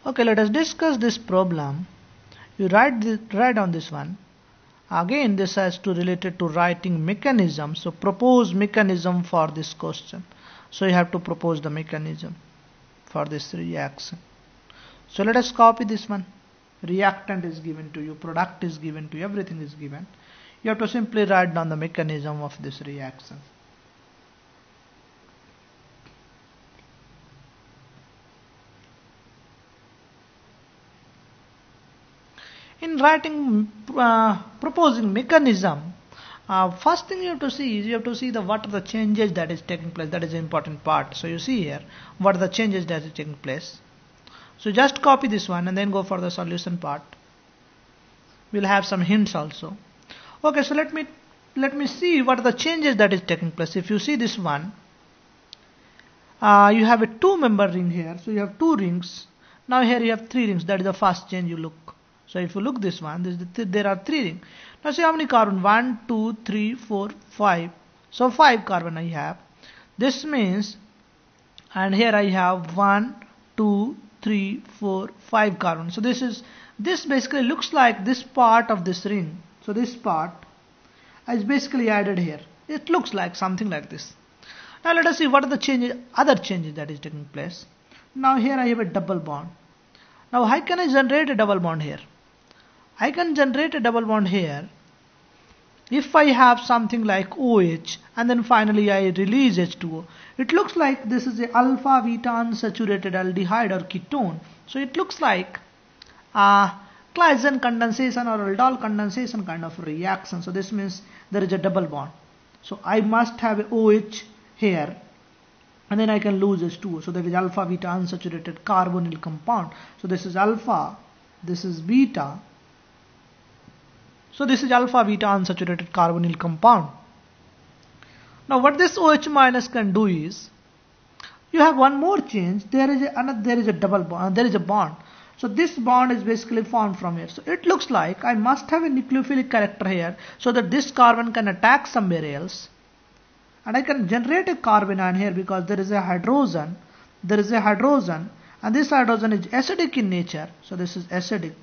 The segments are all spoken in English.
Okay, let us discuss this problem. You write on this one. Again, this has to related to writing mechanism. So propose mechanism for this question. So you have to propose the mechanism for this reaction. So let us copy this one. Reactant is given to you, product is given to you, everything is given. You have to simply write down the mechanism of this reaction. In writing, proposing mechanism, first thing you have to see is what are the changes that is taking place. That is the important part. So you see here what are the changes that is taking place. So just copy this one and then go for the solution part. We'll have some hints also. Okay, so let me see what are the changes that is taking place. If you see this one, you have a two-member ring here. So you have two rings. Now here you have three rings. That is the first change you look. So if you look this one, there are three rings. Now see how many carbon? 1, 2, 3, 4, 5. So 5 carbon I have. This means, and here I have 1, 2, 3, 4, 5 carbon. So this basically looks like this part of this ring. So this part is basically added here. It looks like something like this. Now let us see what are the other changes that is taking place. Now here I have a double bond. Now how can I generate a double bond here? I can generate a double bond here if I have something like OH and then finally I release H2O. It looks like this is a alpha beta unsaturated aldehyde or ketone. So it looks like Cyclization condensation or aldol condensation kind of reaction. So this means there is a double bond. So I must have a OH here and then I can lose H2O. So there is alpha beta unsaturated carbonyl compound. So this is alpha, this is beta. So this is alpha beta unsaturated carbonyl compound. Now what this OH minus can do is, you have one more change. There is a double bond. There is a bond. So this bond is basically formed from here. So it looks like I must have a nucleophilic character here so that this carbon can attack somewhere else. And I can generate a carbon ion here because there is a hydrogen. There is a hydrogen and this hydrogen is acidic in nature. So this is acidic.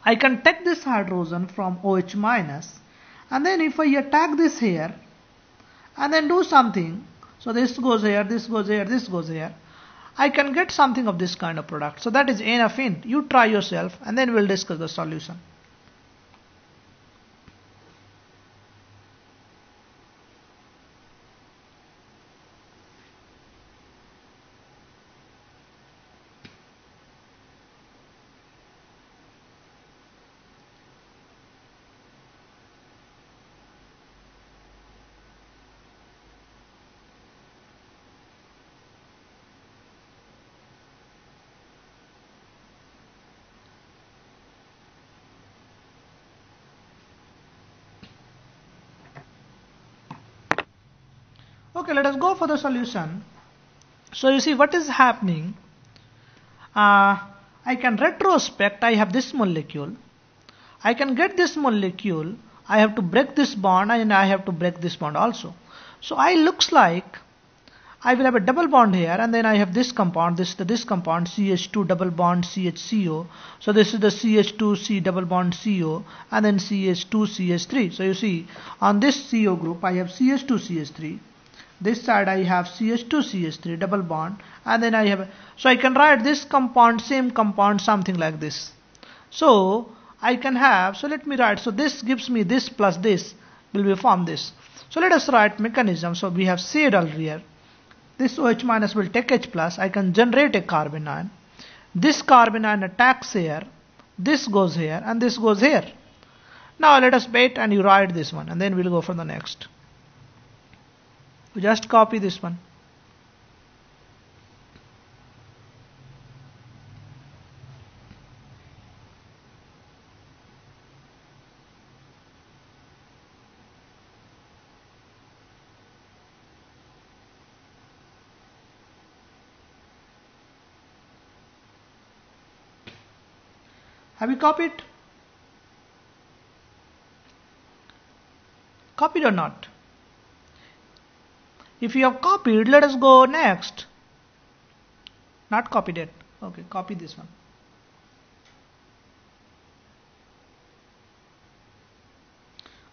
I can take this hydrogen from OH minus and then if I attack this here and then do something, so this goes here, this goes here, this goes here, I can get something of this kind of product. So that is enough hint. You try yourself and then we'll discuss the solution. Okay, let us go for the solution. So you see what is happening. I can retrospect. I have this molecule. I can get this molecule. I have to break this bond and I have to break this bond also. So I looks like I will have a double bond here and then I have this compound. This compound CH2 double bond CHCO. So this is the CH2C double bond CO and then CH2CH3. So you see on this CO group I have CH2CH3. This side I have CH2CH3 double bond and then I have, so I can write this compound, same compound, something like this. So I can have, so let me write, so this gives me this plus this will be form this. So let us write mechanism. So we have said earlier, this OH minus will take H plus, I can generate a carbon ion. This carbon ion attacks here, this goes here and this goes here. Now let us wait and you write this one and then we'll go for the next. We just copy this one. Have you copied? Copied or not? If you have copied, let us go next. Not copied yet. Okay, copy this one.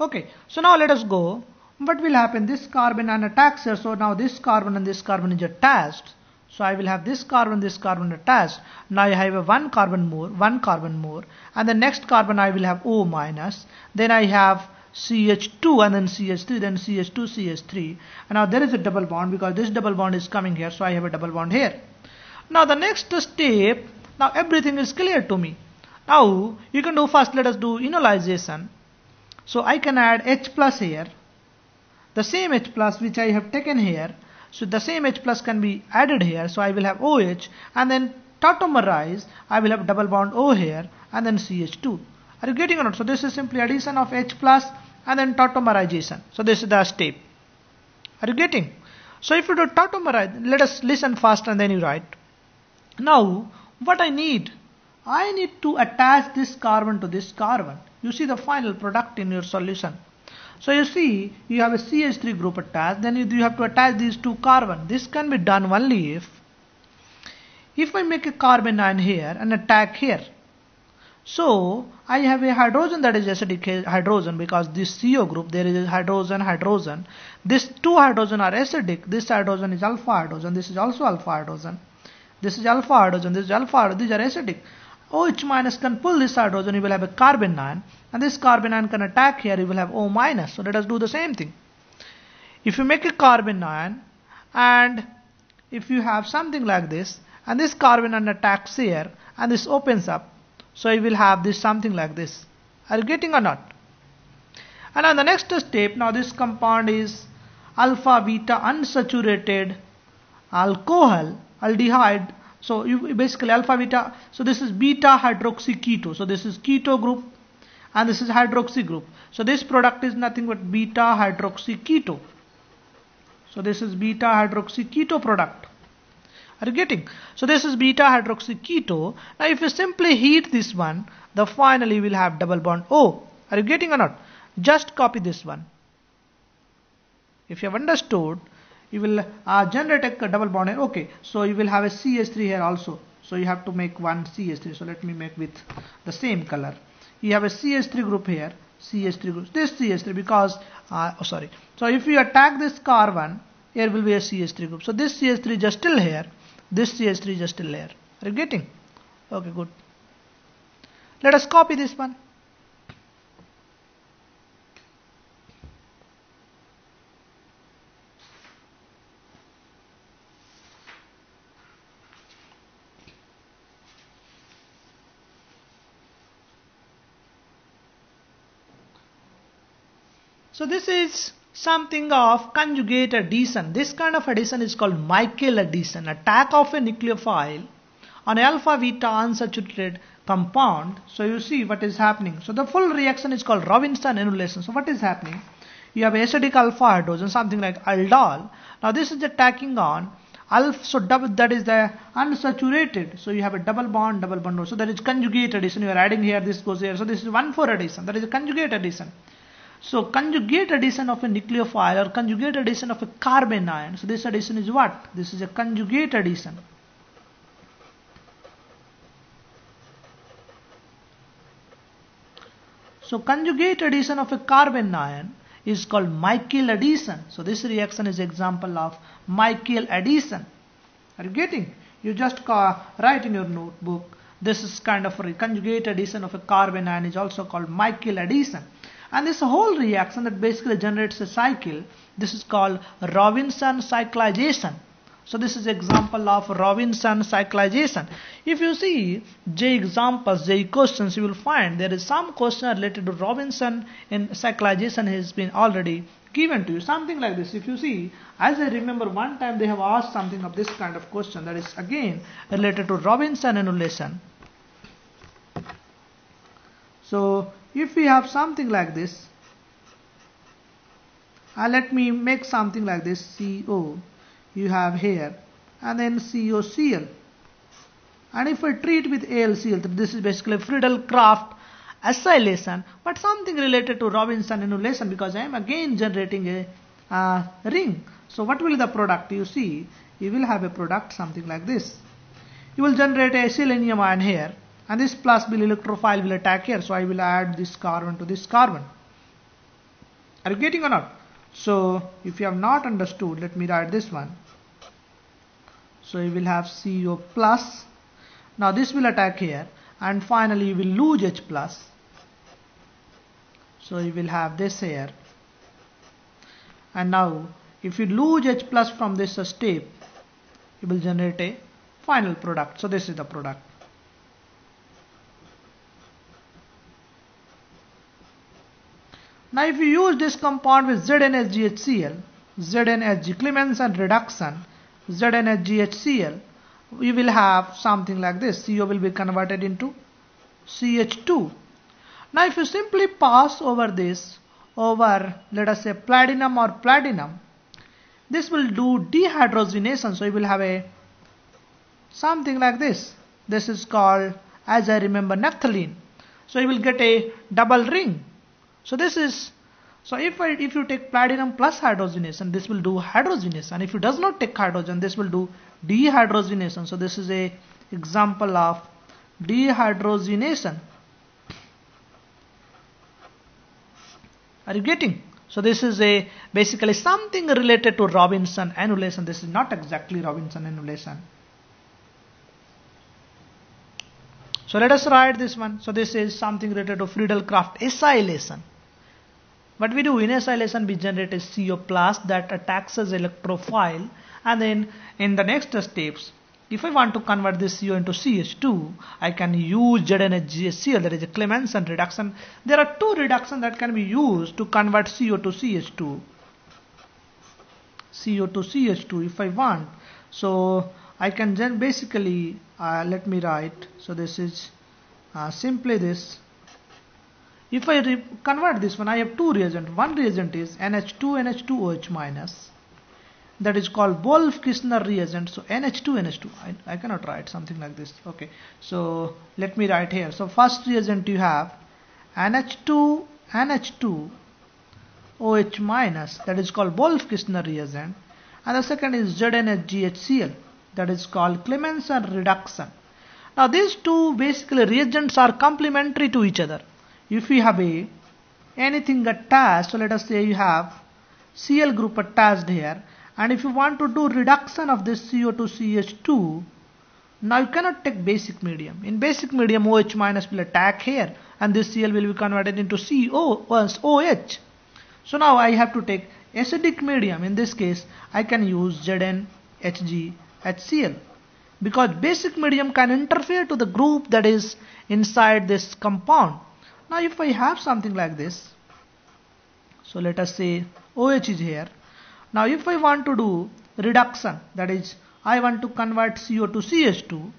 Okay, so now let us go. What will happen? This carbon and attacks here. So now this carbon and this carbon is attached. So I will have this carbon attached. Now I have a one carbon more, and the next carbon I will have O minus. Then I have CH2 and then CH3, then CH2, CH3. And now there is a double bond because this double bond is coming here. So I have a double bond here. Now the next step, now everything is clear to me. Now you can do first, let us do annulation. So I can add H plus here. The same H plus which I have taken here. So the same H plus can be added here. So I will have OH and then tautomerize. I will have double bond O here and then CH2. Are you getting or not? So this is simply addition of H plus and then tautomerization. So this is the step. Are you getting? So if you do tautomerize, let us listen first and then you write. Now what I need to attach this carbon to this carbon. You see the final product in your solution. So you see you have a CH3 group attached, then you have to attach these two carbon. This can be done only if I make a carbon ion here and attack here. So I have a hydrogen that is acidic hydrogen because this CO group there is hydrogen. These two hydrogen are acidic. This hydrogen is alpha hydrogen. This is also alpha hydrogen. This is alpha hydrogen. This is alpha hydrogen. These are acidic. OH minus can pull this hydrogen, you will have a carbon ion, and this carbon ion can attack here, you will have O minus. So let us do the same thing. If you make a carbon ion and if you have something like this and this carbon ion attacks here and this opens up, so you will have this something like this. Are you getting or not? And on the next step, now this compound is alpha beta unsaturated alcohol aldehyde. So you basically alpha beta, so this is beta hydroxy keto. So this is keto group and this is hydroxy group. So this product is nothing but beta hydroxy keto. So this is beta hydroxy keto product. Are you getting? So this is beta hydroxy keto. Now if you simply heat this one, the finally will have double bond O. Are you getting or not? Just copy this one. If you have understood, you will generate a double bond here. Okay, so you will have a CH3 here also. So you have to make one CH3. So let me make with the same color. You have a CH3 group here, CH3 group. This CH3 because, So if you attack this carbon, here will be a CH3 group. So this CH3 just still here. This CH3 just still here. Are you getting? Okay, good. Let us copy this one. So this is something of conjugate addition. This kind of addition is called Michael addition. Attack of a nucleophile on alpha beta unsaturated compound. So you see what is happening. So the full reaction is called Robinson annulation. So what is happening? You have acidic alpha hydrogen, something like aldol. Now this is attacking on alpha, so double, that is the unsaturated. So you have a double bond. So that is conjugate addition. You are adding here, this goes here. So this is 1,4 addition. That is a conjugate addition. So conjugate addition of a nucleophile or conjugate addition of a carbon ion. So this addition is what? This is a conjugate addition. So conjugate addition of a carbon ion is called Michael addition. So this reaction is example of Michael addition. Are you getting? You just write in your notebook. This is kind of a conjugate addition of a carbon ion is also called Michael addition. And this whole reaction that basically generates a cycle, this is called Robinson cyclization. So this is example of Robinson cyclization. If you see J examples, J questions, you will find there is some question related to Robinson and cyclization has been already given to you. Something like this. If you see, as I remember one time they have asked something of this kind of question that is again related to Robinson annulation. So if we have something like this, let me make something like this, CO you have here and then COCl, and if I treat with AlCl, this is basically Friedel-Crafts acylation, but something related to Robinson annulation because I am again generating a ring. So what will be the product? You see, you will have a product something like this. you will generate a selenium ion here, and this plus will electrophile will attack here. So I will add this carbon to this carbon. Are you getting or not? So if you have not understood, let me write this one. So you will have CO plus. Now this will attack here, and finally you will lose H plus. So you will have this here. And now if you lose H plus from this step, you will generate a final product. So this is the product. Now if you use this compound with ZnHgHCl, ZnHg Clemens and reduction, ZnHgHCl, we will have something like this. CO will be converted into CH2. Now if you simply pass over this, over let us say platinum or platinum, this will do dehydrogenation. So you will have a something like this. This is called, as I remember, naphthalene. So you will get a double ring. So this is, so if you take platinum plus hydrogenation, this will do hydrogenation. If it does not take hydrogen, this will do dehydrogenation. So this is a example of dehydrogenation. Are you getting? So this is a basically something related to Robinson annulation. This is not exactly Robinson annulation. So let us write this one. So this is something related to Friedel-Crafts acylation. What we do in acylation, we generate a CO plus that attacks as electrophile, and then in the next steps, if I want to convert this CO into CH2, I can use ZnHgHCl, that is a Clemens and reduction. There are two reductions that can be used to convert CO to CH2. CO to CH2 if I want. So I can then basically, let me write, so this is simply this. If I convert this one, I have two reagents. One reagent is NH2NH2OH minus. That is called Wolff-Kishner reagent. So NH2NH2. I cannot write something like this. Okay. So let me write here. So first reagent you have NH2OH minus. That is called Wolff-Kishner reagent. And the second is ZnHgHCl. That is called Clemens and reduction. Now these two basically reagents are complementary to each other. If you have anything attached, so let us say you have Cl group attached here, and if you want to do reduction of this CO to CH2, now you cannot take basic medium. In basic medium, OH minus will attack here, and this Cl will be converted into OH. So now I have to take acidic medium. In this case, I can use ZnHgHCl, because basic medium can interfere to the group that is inside this compound. Now if I have something like this, so let us say OH is here. Now if I want to do reduction, that is I want to convert CO to CH2.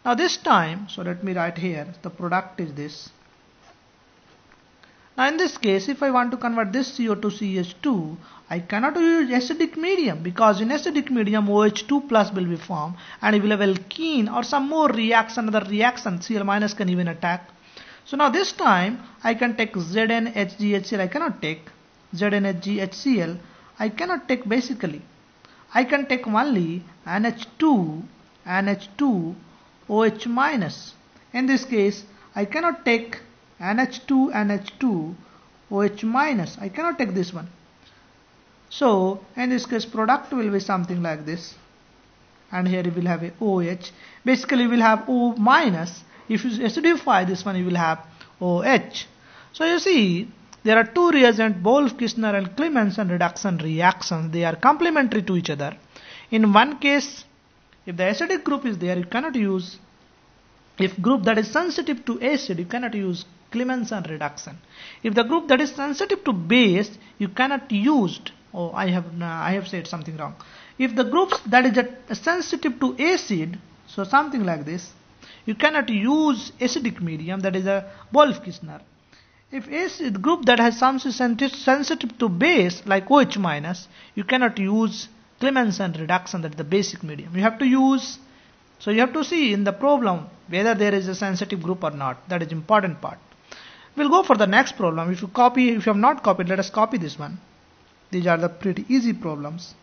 Now this time, so let me write here, the product is this. Now in this case, if I want to convert this CO to CH2, I cannot use acidic medium, because in acidic medium OH2 plus will be formed, and it will have alkene or some more reaction, other reaction, Cl minus can even attack. So now this time I can take ZnHgHCl, I cannot take ZnHgHCl, I cannot take basically. I can take only NH2OH minus. In this case, I cannot take NH2OH minus. I cannot take this one. So in this case, product will be something like this. And here you will have a OH. Basically, you will have O minus. If you acidify this one, you will have OH. So you see, there are two reagents, Wolff-Kishner and Clemens and reduction reactions. They are complementary to each other. In one case, if the acidic group is there, you cannot use. If group that is sensitive to acid, you cannot use Clemens and reduction. If the group that is sensitive to base, you cannot use. Oh, I have said something wrong. If the groups that is sensitive to acid, so something like this, you cannot use acidic medium, that is a Wolff-Kishner. If acid group that has some sensitive to base like OH minus, you cannot use Clemens and reduction, that is the basic medium. You have to use, so you have to see in the problem whether there is a sensitive group or not. That is important part. We'll go for the next problem. If you have not copied, let us copy this one. These are the pretty easy problems.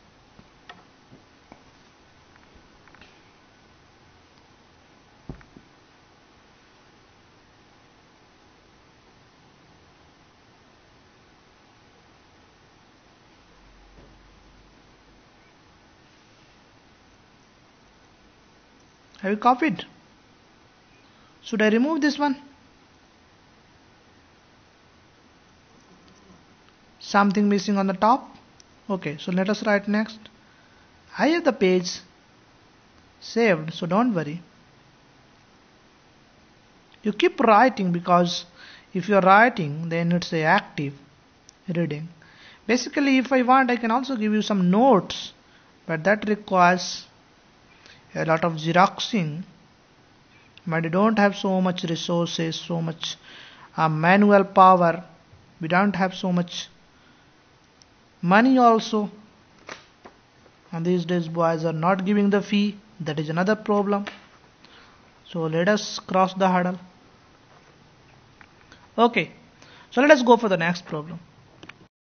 Have you copied? Should I remove this one? Something missing on the top? Okay, so let us write next. I have the page saved, so don't worry. You keep writing, because if you are writing, then it's a active reading. Basically, if I want, I can also give you some notes, but that requires a lot of xeroxing. But we don't have so much resources, so much manual power. We don't have so much money also. And these days boys are not giving the fee. That is another problem. So let us cross the hurdle. Okay, so let us go for the next problem.